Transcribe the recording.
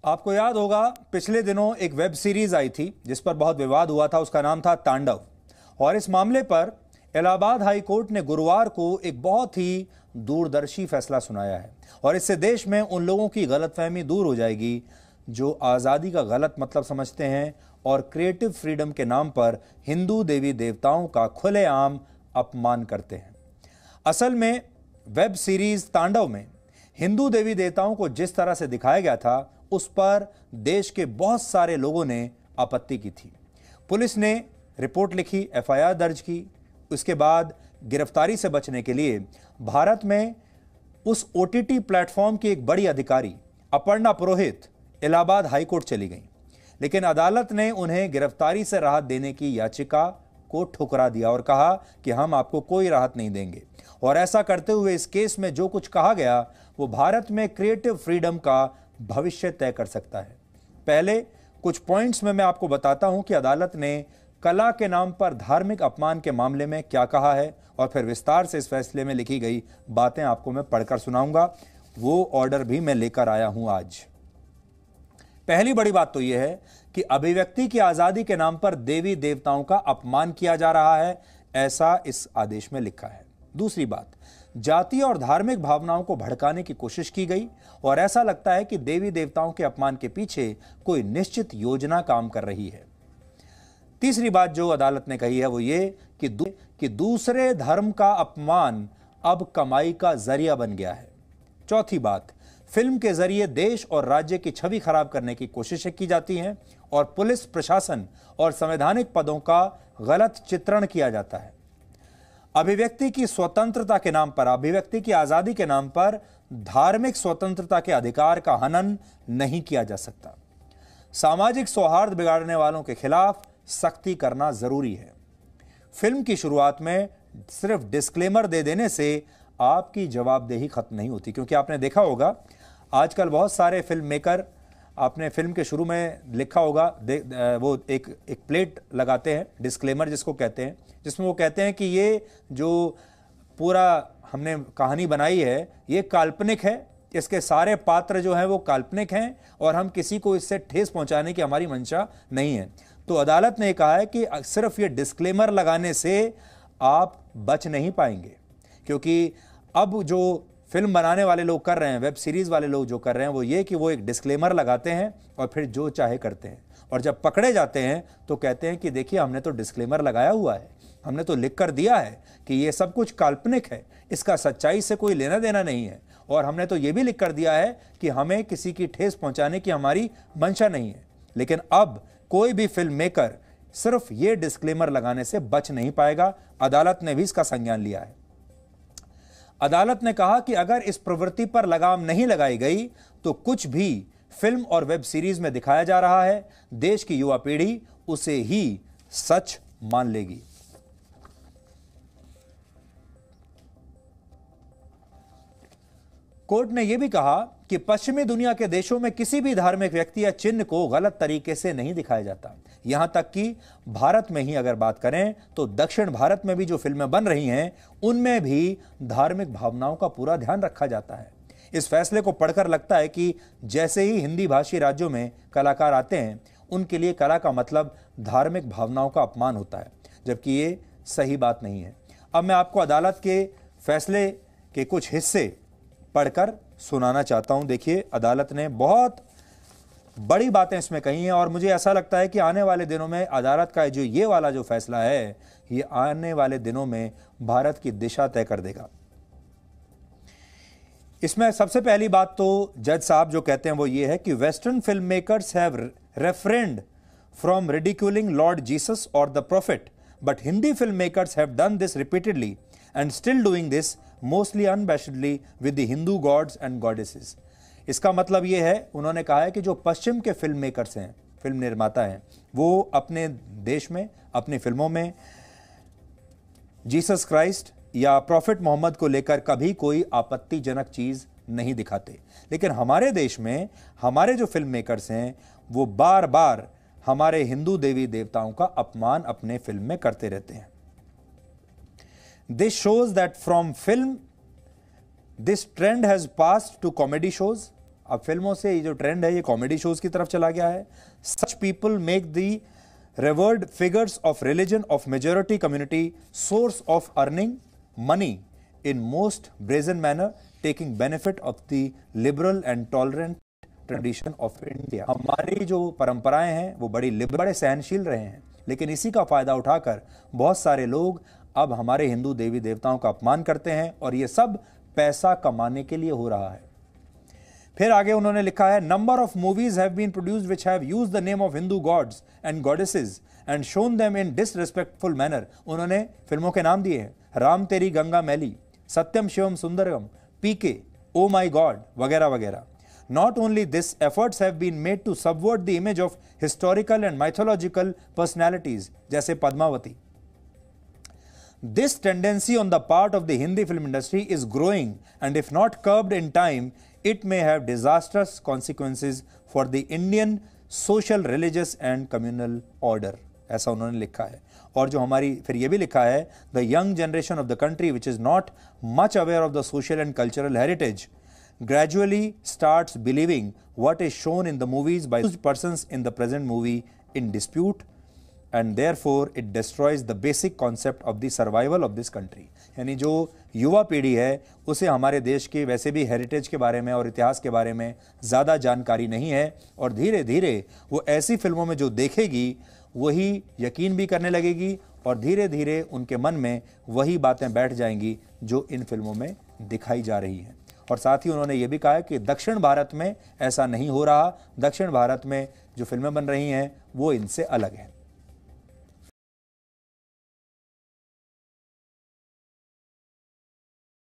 आपको याद होगा पिछले दिनों एक वेब सीरीज आई थी जिस पर बहुत विवाद हुआ था। उसका नाम था तांडव। और इस मामले पर इलाहाबाद हाई कोर्ट ने गुरुवार को एक बहुत ही दूरदर्शी फैसला सुनाया है और इससे देश में उन लोगों की गलतफहमी दूर हो जाएगी जो आज़ादी का गलत मतलब समझते हैं और क्रिएटिव फ्रीडम के नाम पर हिंदू देवी देवताओं का खुलेआम अपमान करते हैं। असल में वेब सीरीज तांडव में हिंदू देवी देवताओं को जिस तरह से दिखाया गया था उस पर देश के बहुत सारे लोगों ने आपत्ति की थी। पुलिस ने रिपोर्ट लिखी, एफआईआर दर्ज की। उसके बाद गिरफ्तारी से बचने के लिए भारत में उस ओटीटी प्लेटफॉर्म की एक बड़ी अधिकारी अपर्णा पुरोहित इलाहाबाद हाईकोर्ट चली गई, लेकिन अदालत ने उन्हें गिरफ्तारी से राहत देने की याचिका को ठुकरा दिया और कहा कि हम आपको कोई राहत नहीं देंगे। और ऐसा करते हुए इस केस में जो कुछ कहा गया वो भारत में क्रिएटिव फ्रीडम का भविष्य तय कर सकता है। पहले कुछ पॉइंट्स में मैं आपको बताता हूं कि अदालत ने कला के नाम पर धार्मिक अपमान के मामले में क्या कहा है और फिर विस्तार से इस फैसले में लिखी गई बातें आपको मैं पढ़कर सुनाऊंगा। वो ऑर्डर भी मैं लेकर आया हूं आज। पहली बड़ी बात तो यह है कि अभिव्यक्ति की आजादी के नाम पर देवी देवताओं का अपमान किया जा रहा है, ऐसा इस आदेश में लिखा है। दूसरी बात, जातीय और धार्मिक भावनाओं को भड़काने की कोशिश की गई और ऐसा लगता है कि देवी देवताओं के अपमान के पीछे कोई निश्चित योजना काम कर रही है। तीसरी बात जो अदालत ने कही है वो ये कि दूसरे धर्म का अपमान अब कमाई का जरिया बन गया है। चौथी बात, फिल्म के जरिए देश और राज्य की छवि खराब करने की कोशिशें की जाती हैं और पुलिस प्रशासन और संवैधानिक पदों का गलत चित्रण किया जाता है। अभिव्यक्ति की स्वतंत्रता के नाम पर, अभिव्यक्ति की आजादी के नाम पर धार्मिक स्वतंत्रता के अधिकार का हनन नहीं किया जा सकता। सामाजिक सौहार्द बिगाड़ने वालों के खिलाफ सख्ती करना जरूरी है। फिल्म की शुरुआत में सिर्फ डिस्क्लेमर दे देने से आपकी जवाबदेही खत्म नहीं होती, क्योंकि आपने देखा होगा आजकल बहुत सारे फिल्म मेकर, आपने फिल्म के शुरू में लिखा होगा वो एक प्लेट लगाते हैं, डिस्क्लेमर जिसको कहते हैं, जिसमें वो कहते हैं कि ये जो पूरा हमने कहानी बनाई है ये काल्पनिक है, इसके सारे पात्र जो हैं वो काल्पनिक हैं और हम किसी को इससे ठेस पहुंचाने की हमारी मंशा नहीं है। तो अदालत ने कहा है कि सिर्फ ये डिस्क्लेमर लगाने से आप बच नहीं पाएंगे, क्योंकि अब जो फिल्म बनाने वाले लोग कर रहे हैं, वेब सीरीज वाले लोग जो कर रहे हैं वो ये कि वो एक डिस्क्लेमर लगाते हैं और फिर जो चाहे करते हैं, और जब पकड़े जाते हैं तो कहते हैं कि देखिए हमने तो डिस्क्लेमर लगाया हुआ है, हमने तो लिख कर दिया है कि ये सब कुछ काल्पनिक है, इसका सच्चाई से कोई लेना देना नहीं है, और हमने तो ये भी लिख कर दिया है कि हमें किसी की ठेस पहुंचाने की हमारी मंशा नहीं है। लेकिन अब कोई भी फिल्म मेकर सिर्फ ये डिस्क्लेमर लगाने से बच नहीं पाएगा। अदालत ने भी इसका संज्ञान लिया है। अदालत ने कहा कि अगर इस प्रवृत्ति पर लगाम नहीं लगाई गई तो कुछ भी फिल्म और वेब सीरीज में दिखाया जा रहा है देश की युवा पीढ़ी उसे ही सच मान लेगी। कोर्ट ने यह भी कहा कि पश्चिमी दुनिया के देशों में किसी भी धार्मिक व्यक्ति या चिन्ह को गलत तरीके से नहीं दिखाया जाता। यहां तक कि भारत में ही अगर बात करें तो दक्षिण भारत में भी जो फिल्में बन रही हैं उनमें भी धार्मिक भावनाओं का पूरा ध्यान रखा जाता है। इस फैसले को पढ़कर लगता है कि जैसे ही हिंदी भाषी राज्यों में कलाकार आते हैं उनके लिए कला का मतलब धार्मिक भावनाओं का अपमान होता है, जबकि ये सही बात नहीं है। अब मैं आपको अदालत के फैसले के कुछ हिस्से पढ़कर सुनाना चाहता हूं। देखिए, अदालत ने बहुत बड़ी बातें इसमें कही हैं और मुझे ऐसा लगता है कि आने वाले दिनों में अदालत का जो ये वाला जो फैसला है ये आने वाले दिनों में भारत की दिशा तय कर देगा। इसमें सबसे पहली बात तो जज साहब जो कहते हैं वो ये है कि western film makers have refrained from ridiculing Lord Jesus और the prophet, but Hindi film makers have done this repeatedly and still doing this mostly unabashedly with the Hindu gods and goddesses। इसका मतलब ये है, उन्होंने कहा है कि जो पश्चिम के फिल्म मेकर्स हैं, फिल्म निर्माता हैं, वो अपने देश में अपनी फिल्मों में जीसस क्राइस्ट या प्रॉफिट मोहम्मद को लेकर कभी कोई आपत्तिजनक चीज नहीं दिखाते, लेकिन हमारे देश में हमारे जो फिल्म मेकर्स हैं वो बार बार हमारे हिंदू देवी देवताओं का अपमान अपने फिल्म में करते रहते हैं। This shows that from film this trend has passed to comedy shows। अब फिल्मों से ये जो ट्रेंड है ये कॉमेडी शोज की तरफ चला गया है। Such people make the revered figures of religion of majority community source of earning money in most brazen manner, taking benefit of the liberal and tolerant tradition of India। हमारी जो परंपराएं हैं वो बड़े सहनशील रहे हैं, लेकिन इसी का फायदा उठाकर बहुत सारे लोग अब हमारे हिंदू देवी देवताओं का अपमान करते हैं और ये सब पैसा कमाने के लिए हो रहा है। फिर आगे उन्होंने लिखा है, number of movies have been produced which have used the name of Hindu gods and goddesses and shown them in disrespectful manner. उन्होंने फिल्मों के नाम दिए हैं, राम तेरी गंगा मैली, सत्यम शिवम सुंदरम, पीके, ओ माई गॉड वगैरह वगैरह। Not only this, efforts have been made to subvert the image of historical and mythological personalities जैसे Padmavati. This tendency on the part of the Hindi film industry is growing, and if not curbed in time, it may have disastrous consequences for the Indian social, religious and communal order। ऐसा उन्होंने लिखा है। और जो हमारी फिर ये भी लिखा है, the young generation of the country which is not much aware of the social and cultural heritage gradually starts believing what is shown in the movies by those persons in the present movie in dispute, and therefore it destroys the basic concept of the survival of this country। यानी जो युवा पीढ़ी है उसे हमारे देश के वैसे भी हेरिटेज के बारे में और इतिहास के बारे में ज़्यादा जानकारी नहीं है, और धीरे धीरे वो ऐसी फिल्मों में जो देखेगी वही यकीन भी करने लगेगी, और धीरे धीरे उनके मन में वही बातें बैठ जाएंगी जो इन फिल्मों में दिखाई जा रही हैं। और साथ ही उन्होंने ये भी कहा कि दक्षिण भारत में ऐसा नहीं हो रहा, दक्षिण भारत में जो फिल्में बन रही हैं वो इनसे अलग हैं।